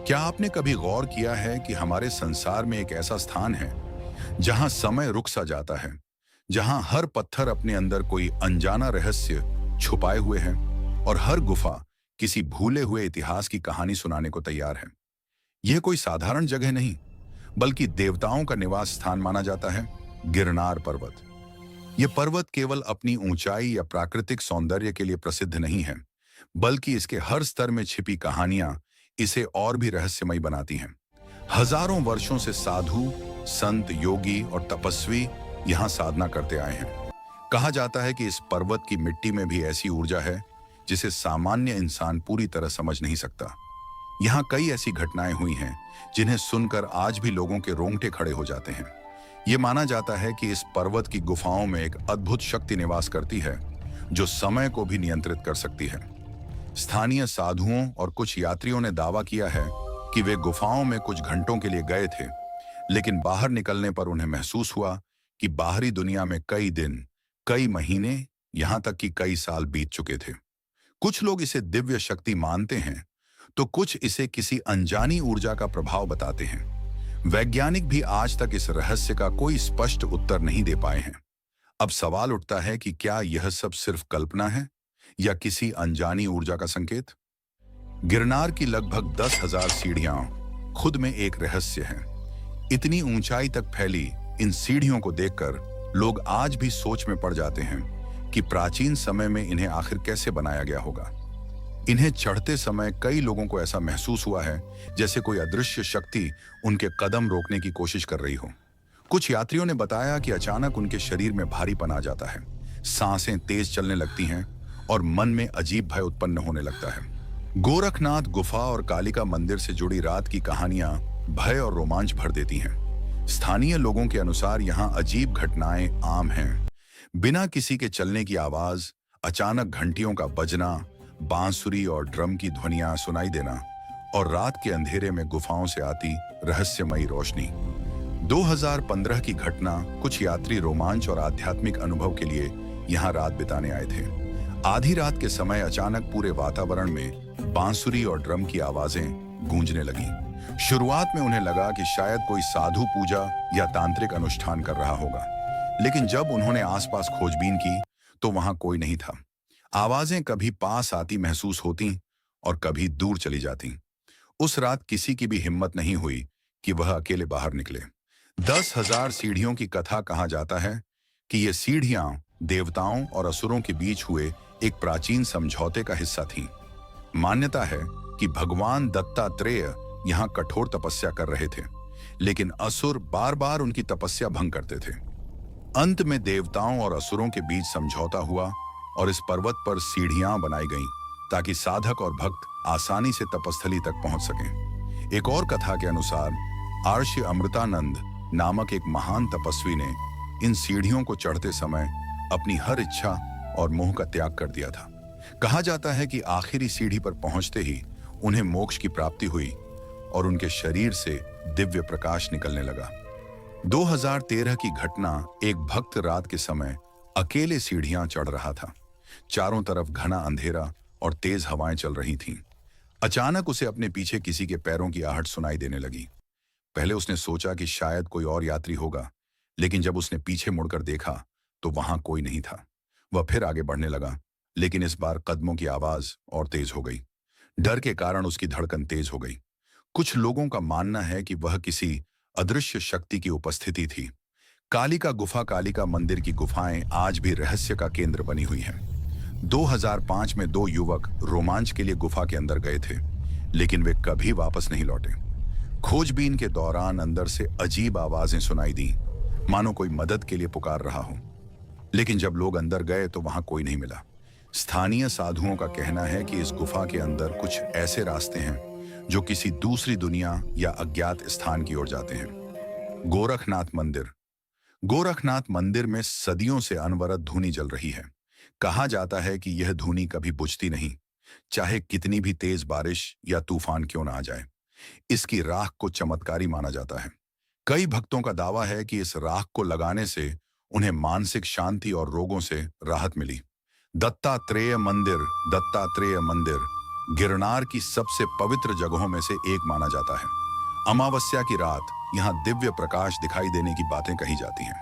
क्या आपने कभी गौर किया है कि हमारे संसार में एक ऐसा स्थान है जहां समय रुक सा जाता है, जहां हर पत्थर अपने अंदर कोई अनजाना रहस्य छुपाए हुए है और हर गुफा किसी भूले हुए इतिहास की कहानी सुनाने को तैयार है। यह कोई साधारण जगह नहीं, बल्कि देवताओं का निवास स्थान माना जाता है, गिरनार पर्वत। यह पर्वत केवल अपनी ऊंचाई या प्राकृतिक सौंदर्य के लिए प्रसिद्ध नहीं है, बल्कि इसके हर स्तर में छिपी कहानियां इसे और भी रहस्यमय बनाती हैं। हजारों वर्षों से साधु, संत, योगी और तपस्वी यहाँ साधना करते आए हैं। कहा जाता है कि इस पर्वत की मिट्टी में भी ऐसी ऊर्जा है जिसे सामान्य इंसान पूरी तरह समझ नहीं सकता। यहाँ कई ऐसी घटनाएं हुई हैं जिन्हें सुनकर आज भी लोगों के रोंगटे खड़े हो जाते हैं। ये माना जाता है कि इस पर्वत की गुफाओं में एक अद्भुत शक्ति निवास करती है जो समय को भी नियंत्रित कर सकती है। स्थानीय साधुओं और कुछ यात्रियों ने दावा किया है कि वे गुफाओं में कुछ घंटों के लिए गए थे, लेकिन बाहर निकलने पर उन्हें महसूस हुआ कि बाहरी दुनिया में कई दिन, कई महीने, यहां तक कि कई साल बीत चुके थे। कुछ लोग इसे दिव्य शक्ति मानते हैं, तो कुछ इसे किसी अनजानी ऊर्जा का प्रभाव बताते हैं। वैज्ञानिक भी आज तक इस रहस्य का कोई स्पष्ट उत्तर नहीं दे पाए हैं। अब सवाल उठता है कि क्या यह सब सिर्फ कल्पना है या किसी अनजानी ऊर्जा का संकेत? गिरनार की लगभग 10,000 सीढ़ियां खुद में एक रहस्य है। इतनी ऊंचाई तक फैली इन सीढ़ियों को देखकर लोग आज भी सोच में पड़ जाते हैं कि प्राचीन समय में इन्हें आखिर कैसे बनाया गया होगा। इन्हें चढ़ते समय कई लोगों को ऐसा महसूस हुआ है जैसे कोई अदृश्य शक्ति उनके कदम रोकने की कोशिश कर रही हो। कुछ यात्रियों ने बताया कि अचानक उनके शरीर में भारीपन आ जाता है, सांसें तेज चलने लगती हैं और मन में अजीब भय उत्पन्न होने लगता है। गोरखनाथ गुफा और कालिका मंदिर से जुड़ी रात की कहानियां भय और रोमांच भर देती हैं। स्थानीय लोगों के अनुसार यहाँ अजीब घटनाएं आम हैं। बिना किसी के चलने की आवाज, अचानक घंटियों का बजना, बांसुरी और ड्रम की ध्वनियां सुनाई देना और रात के अंधेरे में गुफाओं से आती रहस्यमयी रोशनी। 2015 की घटना, कुछ यात्री रोमांच और आध्यात्मिक अनुभव के लिए यहाँ रात बिताने आए थे। आधी रात के समय अचानक पूरे वातावरण में बांसुरी और ड्रम की आवाजें गूंजने लगी। शुरुआत में उन्हें लगा कि शायद कोई साधु पूजा या तांत्रिक अनुष्ठान कर रहा होगा, लेकिन जब उन्होंने आसपास खोजबीन की तो वहां कोई नहीं था। आवाजें कभी पास आती महसूस होती और कभी दूर चली जाती। उस रात किसी की भी हिम्मत नहीं हुई कि वह अकेले बाहर निकले। 10,000 सीढ़ियों की कथा, कहा जाता है कि ये सीढ़ियां देवताओं और असुरों के बीच हुए एक प्राचीन समझौते का हिस्सा थीं। मान्यता है कि भगवान दत्तात्रेय यहाँ कठोर तपस्या कर रहे थे, लेकिन असुर बार बार उनकी तपस्या भंग करते थे। अंत में देवताओं और असुरों के बीच समझौता हुआ और इस पर्वत पर सीढ़ियां बनाई गईं ताकि साधक और भक्त आसानी से तपस्थली तक पहुंच सकें। एक और कथा के अनुसार आर्षि अमृतानंद नामक एक महान तपस्वी ने इन सीढ़ियों को चढ़ते समय अपनी हर इच्छा और मोह का त्याग कर दिया था। कहा जाता है कि आखिरी सीढ़ी पर पहुंचते ही उन्हें मोक्ष की प्राप्ति हुई और उनके शरीर से दिव्य प्रकाश निकलने लगा। 2013 की घटना, एक भक्त रात के समय अकेले सीढ़ियां चढ़ रहा था। चारों तरफ घना अंधेरा और तेज हवाएं चल रही थीं। अचानक उसे अपने पीछे किसी के पैरों की आहट सुनाई देने लगी। पहले उसने सोचा कि शायद कोई और यात्री होगा, लेकिन जब उसने पीछे मुड़कर देखा तो वहां कोई नहीं था। वह फिर आगे बढ़ने लगा, लेकिन इस बार कदमों की आवाज और तेज हो गई। डर के कारण उसकी धड़कन तेज हो गई। कुछ लोगों का मानना है कि वह किसी अदृश्य शक्ति की उपस्थिति थी। कालिका गुफा, कालिका मंदिर की गुफाएं आज भी रहस्य का केंद्र बनी हुई हैं। 2005 में 2 युवक रोमांच के लिए गुफा के अंदर गए थे, लेकिन वे कभी वापस नहीं लौटे। खोजबीन के दौरान अंदर से अजीब आवाजें सुनाई दी, मानो कोई मदद के लिए पुकार रहा हो, लेकिन जब लोग अंदर गए तो वहां कोई नहीं मिला। स्थानीय साधुओं का कहना है कि इस गुफा के अंदर कुछ ऐसे रास्ते हैं जो किसी दूसरी दुनिया या अज्ञात स्थान की ओर जाते हैं। गोरखनाथ मंदिर, गोरखनाथ मंदिर में सदियों से अनवरत धूनी जल रही है। कहा जाता है कि यह धूनी कभी बुझती नहीं, चाहे कितनी भी तेज बारिश या तूफान क्यों ना आ जाए। इसकी राख को चमत्कारी माना जाता है। कई भक्तों का दावा है कि इस राख को लगाने से उन्हें मानसिक शांति और रोगों से राहत मिली। दत्तात्रेय मंदिर, दत्तात्रेय मंदिर गिरनार की सबसे पवित्र जगहों में से एक माना जाता है। अमावस्या की रात यहाँ दिव्य प्रकाश दिखाई देने की बातें कही जाती हैं।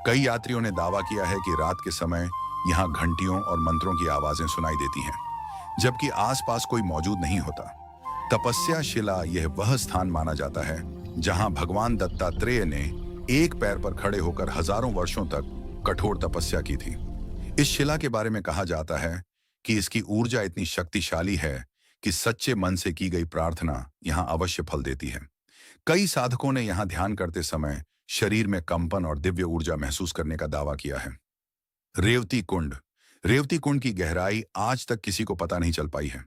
कई यात्रियों ने दावा किया है कि रात के समय यहाँ घंटियों और मंत्रों की आवाजें सुनाई देती हैं, जबकि आसपास कोई मौजूद नहीं होता। तपस्या शिला यह वह स्थान माना जाता है जहां भगवान दत्तात्रेय ने एक पैर पर खड़े होकर हजारों वर्षों तक कठोर तपस्या की थी। इस शिला के बारे में कहा जाता है कि इसकी ऊर्जा इतनी शक्तिशाली है कि सच्चे मन से की गई प्रार्थना यहां अवश्य फल देती है। कई साधकों ने यहां ध्यान करते समय शरीर में कंपन और दिव्य ऊर्जा महसूस करने का दावा किया है। रेवती कुंड। रेवती कुंड की गहराई आज तक किसी को पता नहीं चल पाई है।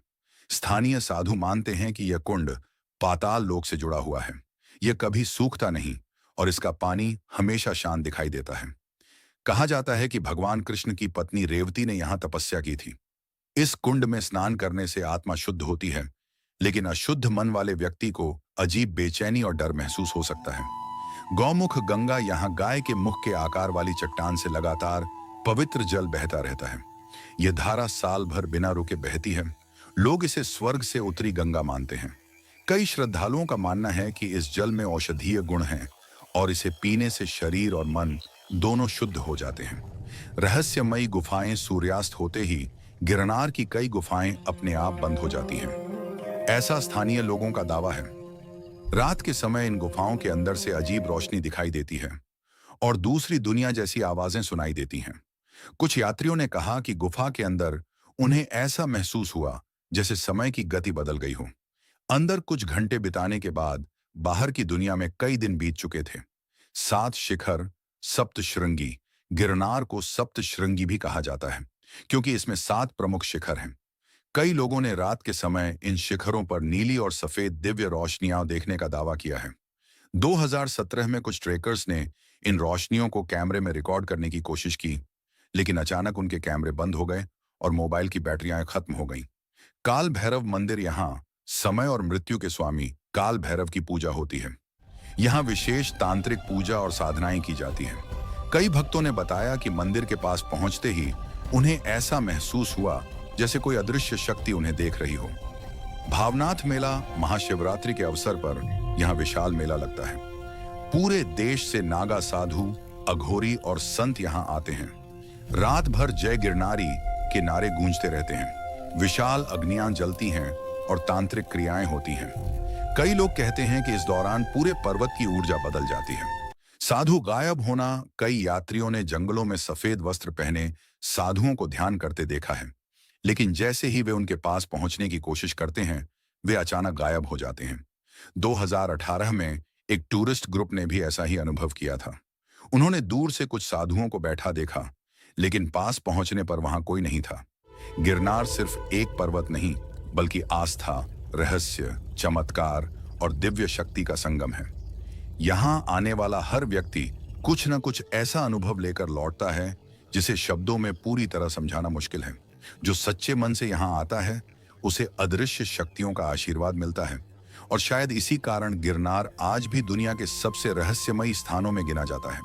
स्थानीय साधु मानते हैं कि यह कुंड पाताल लोक से जुड़ा हुआ है। यह कभी सूखता नहीं और इसका पानी हमेशा शांत दिखाई देता है। कहा जाता है कि भगवान कृष्ण की पत्नी रेवती ने यहां तपस्या की थी। इस कुंड में स्नान करने से आत्मा शुद्ध होती है, लेकिन अशुद्ध मन वाले व्यक्ति को अजीब बेचैनी और डर महसूस हो सकता है। गौमुख गंगा यहाँ गाय के मुख के आकार वाली चट्टान से लगातार पवित्र जल बहता रहता है। यह धारा साल भर बिना रुके बहती है। लोग इसे स्वर्ग से उतरी गंगा मानते हैं। कई श्रद्धालुओं का मानना है कि इस जल में औषधीय गुण हैं और इसे पीने से शरीर और मन दोनों शुद्ध हो जाते हैं। रहस्यमयी गुफाएं। सूर्यास्त होते ही गिरनार की कई गुफाएं अपने आप बंद हो जाती हैं, ऐसा स्थानीय लोगों का दावा है। रात के समय इन गुफाओं के अंदर से अजीब रोशनी दिखाई देती है और दूसरी दुनिया जैसी आवाजें सुनाई देती हैं। कुछ यात्रियों ने कहा कि गुफा के अंदर उन्हें ऐसा महसूस हुआ जैसे समय की गति बदल गई हो। अंदर कुछ घंटे बिताने के बाद बाहर की दुनिया में कई दिन बीत चुके थे। 7 शिखर सप्त श्रृंगी। गिरनार को सप्त श्रृंगी भी कहा जाता है क्योंकि इसमें 7 प्रमुख शिखर हैं। कई लोगों ने रात के समय इन शिखरों पर नीली और सफेद दिव्य रोशनियां देखने का दावा किया है। 2017 में कुछ ट्रेकर्स ने इन रोशनियों को कैमरे में रिकॉर्ड करने की कोशिश की, लेकिन अचानक उनके कैमरे बंद हो गए और मोबाइल की बैटरियां खत्म हो गईं। काल भैरव मंदिर। यहाँ समय और मृत्यु के स्वामी काल भैरव की पूजा होती है। यहाँ विशेष तांत्रिक पूजा और साधनाएं की जाती हैं। कई भक्तों ने बताया कि मंदिर के पास पहुंचते ही उन्हें ऐसा महसूस हुआ जैसे कोई अदृश्य शक्ति उन्हें देख रही हो। भावनाथ मेला। महाशिवरात्रि के अवसर पर यहाँ विशाल मेला लगता है। पूरे देश से नागा साधु, अघोरी और संत यहाँ आते हैं। रात भर जय गिरनारी के नारे गूंजते रहते हैं। विशाल अग्नियां जलती हैं और तांत्रिक क्रियाएं होती हैं। कई लोग कहते हैं कि इस दौरान पूरे पर्वत की ऊर्जा बदल जाती है। साधु गायब होना। कई यात्रियों ने जंगलों में सफेद वस्त्र पहने साधुओं को ध्यान करते देखा है, लेकिन जैसे ही वे उनके पास पहुंचने की कोशिश करते हैं, वे अचानक गायब हो जाते हैं। 2018 में एक टूरिस्ट ग्रुप ने भी ऐसा ही अनुभव किया था। उन्होंने दूर से कुछ साधुओं को बैठा देखा, लेकिन पास पहुंचने पर वहां कोई नहीं था। गिरनार सिर्फ एक पर्वत नहीं, बल्कि आस्था, रहस्य, चमत्कार और दिव्य शक्ति का संगम है। यहाँ आने वाला हर व्यक्ति कुछ न कुछ ऐसा अनुभव लेकर लौटता है जिसे शब्दों में पूरी तरह समझाना मुश्किल है। जो सच्चे मन से यहाँ आता है, उसे अदृश्य शक्तियों का आशीर्वाद मिलता है और शायद इसी कारण गिरनार आज भी दुनिया के सबसे रहस्यमयी स्थानों में गिना जाता है।